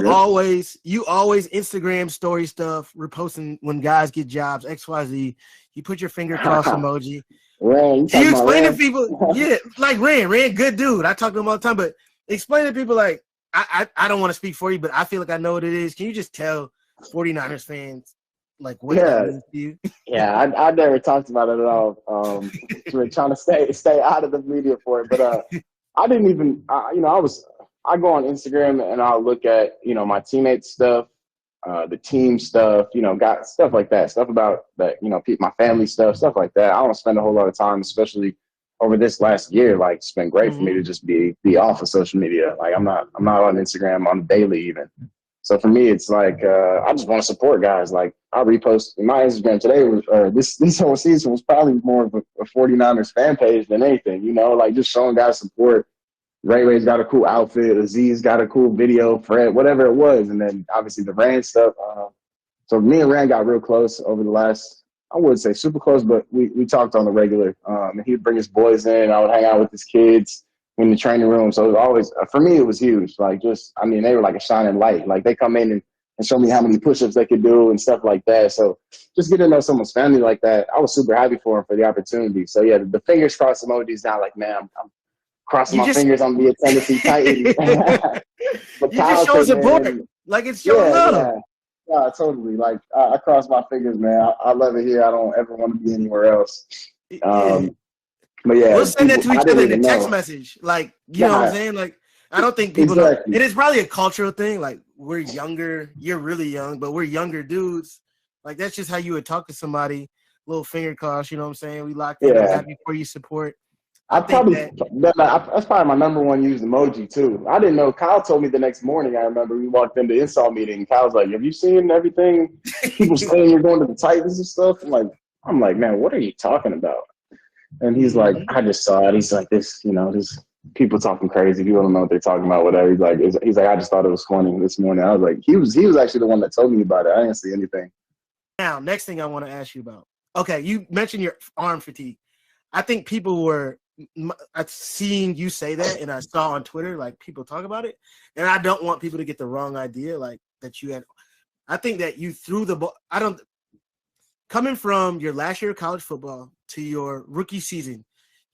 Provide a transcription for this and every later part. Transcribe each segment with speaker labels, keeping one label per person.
Speaker 1: you always Instagram story stuff, reposting when guys get jobs, XYZ. You put your finger crossed emoji.
Speaker 2: Ran,
Speaker 1: Can you explain to people? Yeah, like Ran, good dude. I talk to him all the time, but explain to people like I don't want to speak for you, but I feel like I know what it is. Can you just tell 49ers fans like what that means to you?
Speaker 2: Yeah, I never talked about it at all. We're trying to stay out of the media for it, but I didn't even. I go on Instagram and I'll look at my teammates' stuff, the team stuff, got stuff like that, stuff about that, my family stuff like that. I don't spend a whole lot of time, especially over this last year. Like, it's been great for me to just be off of social media. Like, I'm not on Instagram on daily even. So for me, it's like I just want to support guys. Like, I repost my Instagram today this whole season was probably more of a 49ers fan page than anything. Like just showing guys support. Ray's got a cool outfit. Aziz got a cool video. Fred, whatever it was, and then obviously the Rand stuff. So me and Rand got real close over the last. I wouldn't say super close, but we talked on the regular. And he'd bring his boys in. I would hang out with his kids in the training room. So it was always, for me, it was huge. Like, they were like a shining light. Like, they come in and show me how many push-ups they could do and stuff like that. So just getting to know someone's family like that, I was super happy for him for the opportunity. So, yeah, the fingers crossed emojis now. Like, man, I'm crossing my fingers on the Tennessee Titans. But
Speaker 1: you just show support. Like, it's showing love.
Speaker 2: Yeah, totally. Like, I cross my fingers, man. I love it here. I don't ever want to be anywhere else. But yeah,
Speaker 1: we'll send that to each other in a text message. Like, you know what I'm saying? Like, I don't think people know. It is probably a cultural thing. Like, we're younger. You're really young, but we're younger dudes. Like, that's just how you would talk to somebody. Little finger cross, you know what I'm saying? We locked in. I'm happy for you support.
Speaker 2: that's probably my number one used emoji too. I didn't know. Kyle told me the next morning. I remember we walked into install meeting. And Kyle's like, "Have you seen everything? People saying you're going to the Titans and stuff." I'm like, man, what are you talking about? And he's like, I just saw it. He's like, this people talking crazy. People don't know what they're talking about. Whatever. He's like, I just thought it was funny this morning. I was like, he was actually the one that told me about it. I didn't see anything.
Speaker 1: Now, next thing I want to ask you about. Okay, you mentioned your arm fatigue. I think people were seeing you say that, and I saw on Twitter like people talk about it, and I don't want people to get the wrong idea like that you had. I think that you threw the ball. Coming from your last year of college football to your rookie season,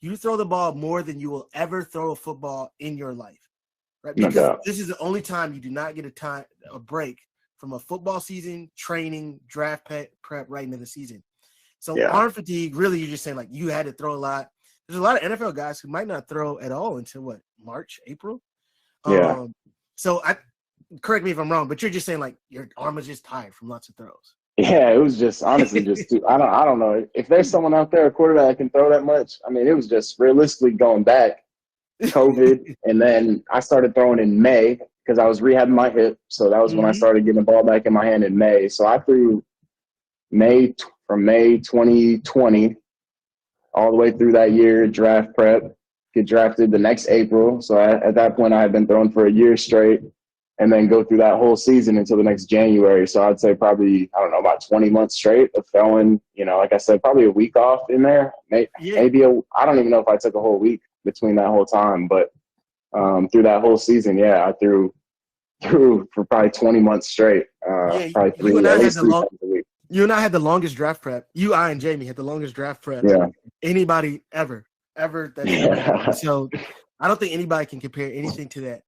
Speaker 1: you throw the ball more than you will ever throw a football in your life, right? Because this is the only time you do not get a break from a football season, training, draft prep right into the season. So arm fatigue, really, you're just saying like you had to throw a lot. There's a lot of NFL guys who might not throw at all until March, April.
Speaker 2: Yeah.
Speaker 1: So correct me if I'm wrong, but you're just saying like your arm is just tired from lots of throws.
Speaker 2: Yeah, it was just honestly I don't know if there's someone out there, a quarterback that can throw that much. I mean, it was just realistically going back, COVID, and then I started throwing in May because I was rehabbing my hip. So that was when I started getting the ball back in my hand in May. So I threw from May 2020 all the way through that year, draft prep, get drafted the next April. So at that point, I had been throwing for a year straight. And then go through that whole season until the next January. So I'd say probably, I don't know, about 20 months straight of throwing, like I said, probably a week off in there. Maybe I don't even know if I took a whole week between that whole time. But through that whole season, I threw for probably 20 months straight. Probably at least 3 times a week.
Speaker 1: You and I had the longest draft prep. I and Jamie had the longest draft prep.
Speaker 2: Yeah.
Speaker 1: Anybody ever. So I don't think anybody can compare anything to that.